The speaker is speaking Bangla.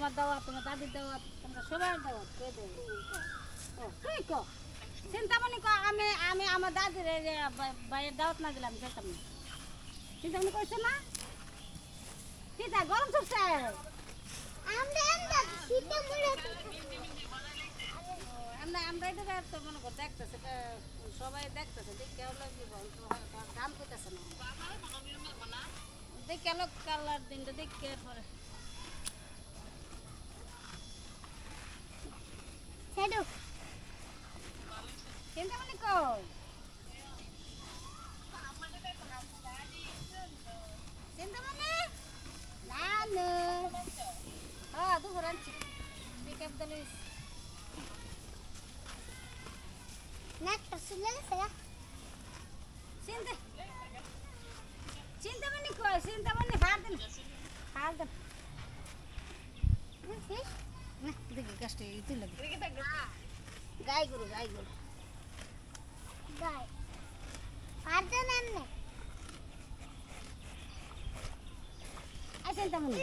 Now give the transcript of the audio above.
তোমার দাওয়াত, তোমার দাদির দাওয়াত, তোমরা সবার দাওয়াত কে দেবে? ও তুই ক চিন্তামণি ক আমি আমার দাদির এই যে ভাইয়ের দাওয়াত না দিলাম যেতাম না। চিন্তামণি কইছে না? কি তা গরম চলছে? আমরা এটা তো মনে কর দেখতেছে সবাই দেখতেছে দেখে হলো কি দাম কইতেছে না দেখে হলো কালার দিনটা দেখে পরে চিন্তামণি কই চিন্তামণি নানু হ্যাঁ দুপুর আনছি পিকআপ দিলিস চিন্তা চিন্তামণি কই চিন্তামণি হার দেন না দেখি গাছটা তুই লাগে গাই গরু চিন্তামণি